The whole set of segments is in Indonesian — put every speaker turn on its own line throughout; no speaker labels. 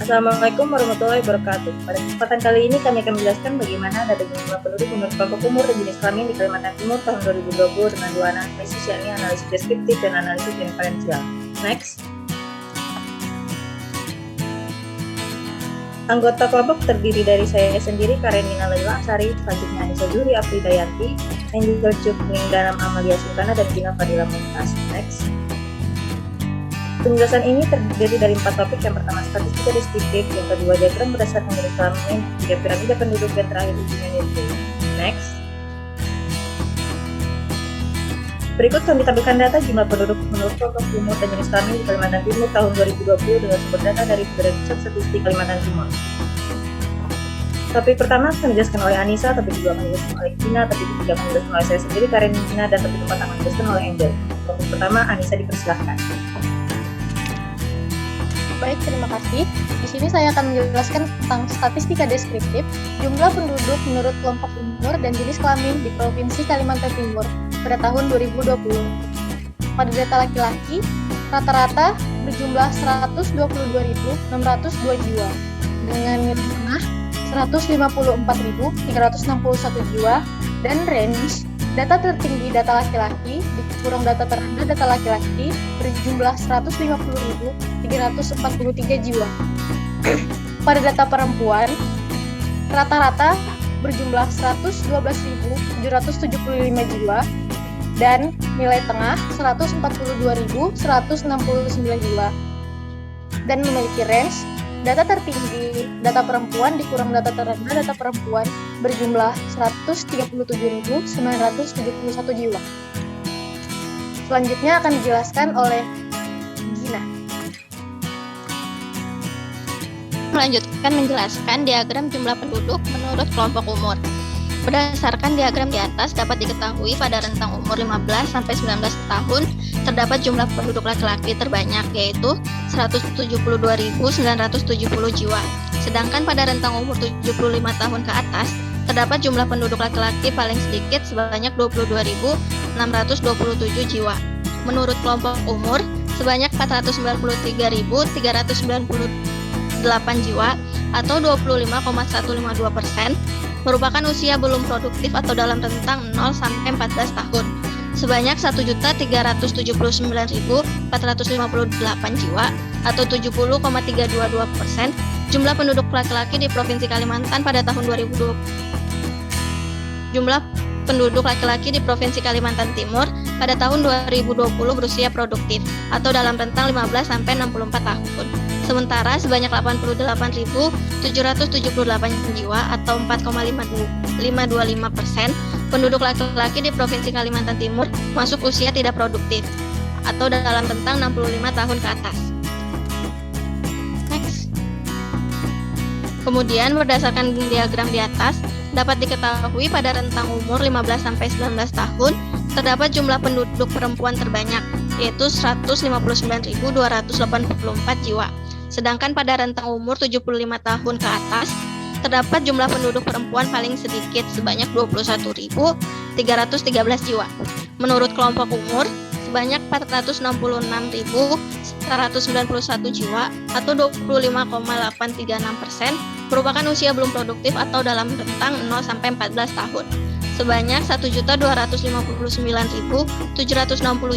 Assalamualaikum warahmatullahi wabarakatuh. Pada kesempatan kali ini kami akan menjelaskan bagaimana data jumlah penduduk menurut kelompok umur dan jenis kelamin di Kalimantan Timur tahun 2020 dengan dua analisis, yakni analisis deskriptif dan analisis inferensial. Next. Anggota kelompok terdiri dari saya sendiri, Karenina Laila Sari, selanjutnya Anissa Juli Afridayanti, Angel Cukning Amalia Sultana, dan Gina Fadila Mumtaz. Next. Penjelasan ini terdiri dari 4 topik. Yang pertama, statistika deskriptif, yang kedua, diagram berdasarkan jenis kelamin, ketiga, piramida penduduk, dan terakhir, ujian nilai. Next. Berikut kami tampilkan data jumlah penduduk menurut kelompok umur dan jenis kelamin di Kalimantan Timur tahun 2020 dengan sumber data dari Badan Pusat Statistik Kalimantan Timur. Topik pertama akan dijelaskan oleh Anissa, topik kedua akan dijelaskan oleh Gina, topik ketiga akan dijelaskan oleh saya sendiri, Karenina, dan topik keempat akan dijelaskan oleh Angel. Topik pertama, Anissa dipersilahkan.
Baik, terima kasih. Di sini saya akan menjelaskan tentang statistika deskriptif, jumlah penduduk menurut kelompok umur dan jenis kelamin di Provinsi Kalimantan Timur pada tahun 2020. Pada data laki-laki, rata-rata berjumlah 122.602 jiwa, dengan nilai tengah 154.361 jiwa, dan range data tertinggi data laki-laki dikurang data terendah data laki-laki berjumlah 150.343 jiwa. Pada data perempuan, rata-rata berjumlah 112.775 jiwa dan nilai tengah 142.169 jiwa, dan memiliki range data tertinggi data perempuan dikurang data terendah data perempuan berjumlah 137.971 jiwa. Selanjutnya akan dijelaskan oleh Gina.
Melanjutkan menjelaskan diagram jumlah penduduk menurut kelompok umur. Berdasarkan diagram di atas dapat diketahui pada rentang umur 15 sampai 19 tahun terdapat jumlah penduduk laki-laki terbanyak, yaitu 172.970 jiwa. Sedangkan pada rentang umur 75 tahun ke atas terdapat jumlah penduduk laki-laki paling sedikit sebanyak 22.627 jiwa. Menurut kelompok umur, sebanyak 493.398 jiwa atau 25,152% merupakan usia belum produktif atau dalam rentang 0 sampai 14 tahun. Sebanyak 1.379.458 jiwa atau 70,322% jumlah penduduk laki-laki di Provinsi Kalimantan pada tahun 2020. Jumlah penduduk laki-laki di Provinsi Kalimantan Timur pada tahun 2020 berusia produktif atau dalam rentang 15 sampai 64 tahun. Sementara sebanyak 88.778 jiwa atau 4,525% penduduk laki-laki di Provinsi Kalimantan Timur masuk usia tidak produktif atau dalam rentang 65 tahun ke atas. Next. Kemudian berdasarkan diagram di atas dapat diketahui pada rentang umur 15 sampai 19 tahun terdapat jumlah penduduk perempuan terbanyak, yaitu 159.284 jiwa. Sedangkan pada rentang umur 75 tahun ke atas terdapat jumlah penduduk perempuan paling sedikit sebanyak 21.313 jiwa. Menurut kelompok umur, sebanyak 466.191 jiwa atau 25,836% merupakan usia belum produktif atau dalam rentang 0 sampai 14 tahun. Sebanyak 1.259.760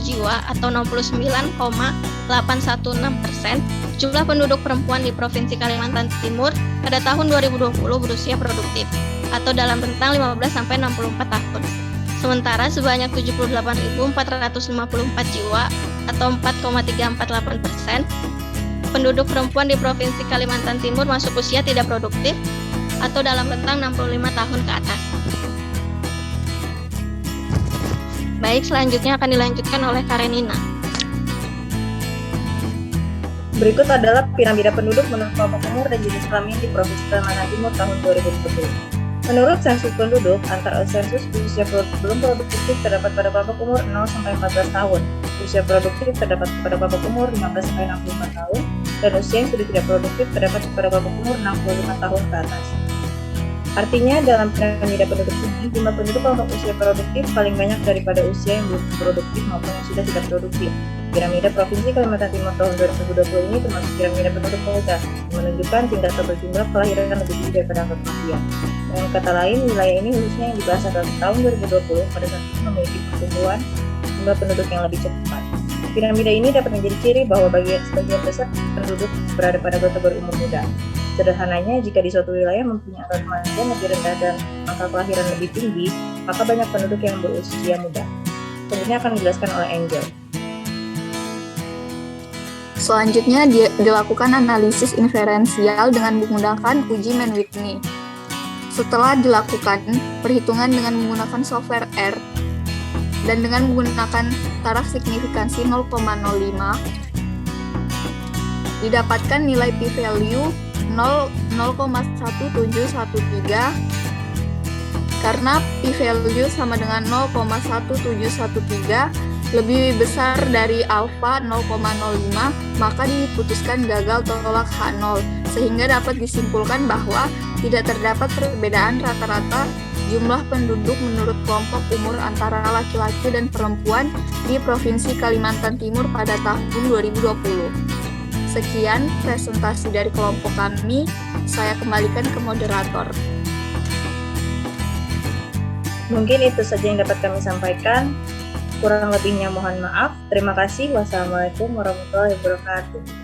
jiwa atau 69,816% jumlah penduduk perempuan di Provinsi Kalimantan Timur pada tahun 2020 berusia produktif atau dalam rentang 15 sampai 64 tahun. Sementara sebanyak 78.454 jiwa atau 4,348% penduduk perempuan di Provinsi Kalimantan Timur masuk usia tidak produktif atau dalam rentang 65 tahun ke atas. Baik, selanjutnya akan dilanjutkan oleh Karenina.
Berikut adalah piramida penduduk menurut kelompok umur dan jenis kelamin di Provinsi Kalimantan Timur tahun 2020. Menurut sensus penduduk, antara sensus usia belum produktif terdapat pada kelompok umur 0 sampai 14 tahun, usia produktif terdapat pada kelompok umur 15 sampai 64 tahun, dan usia yang sudah tidak produktif terdapat pada kelompok umur 65 tahun ke atas. Artinya dalam piramida penduduk ini, jumlah penduduk kelompok usia produktif paling banyak daripada usia yang belum produktif maupun yang sudah tidak produktif. Piramida Provinsi Kalimantan Timur tahun 2020 ini termasuk piramida penduduk muda, yang menunjukkan tingkat total jumlah kelahiran lebih tinggi daripada angka kematian. Dengan kata lain, wilayah ini khususnya yang dibahas adalah tahun 2020 pada saat itu memiliki pertumbuhan jumlah penduduk yang lebih cepat. Piramida ini dapat menjadi ciri bahwa sebagian besar penduduk berada pada kategori umur muda. Sederhananya, jika di suatu wilayah mempunyai angka kematian lebih rendah dan angka kelahiran lebih tinggi, maka banyak penduduk yang berusia muda. Selanjutnya akan dijelaskan oleh Angel.
Selanjutnya dilakukan analisis inferensial dengan menggunakan uji Mann-Whitney. Setelah dilakukan perhitungan dengan menggunakan software R dan dengan menggunakan taraf signifikansi 0,05, didapatkan nilai p-value 0,1713 karena p-value sama dengan 0,1713 lebih besar dari alfa 0,05, maka diputuskan gagal tolak H0 sehingga dapat disimpulkan bahwa tidak terdapat perbedaan rata-rata jumlah penduduk menurut kelompok umur antara laki-laki dan perempuan di Provinsi Kalimantan Timur pada tahun 2020. Sekian presentasi dari kelompok kami, saya kembalikan ke moderator.
Mungkin itu saja yang dapat kami sampaikan. Kurang lebihnya mohon maaf. Terima kasih. Wassalamualaikum warahmatullahi wabarakatuh.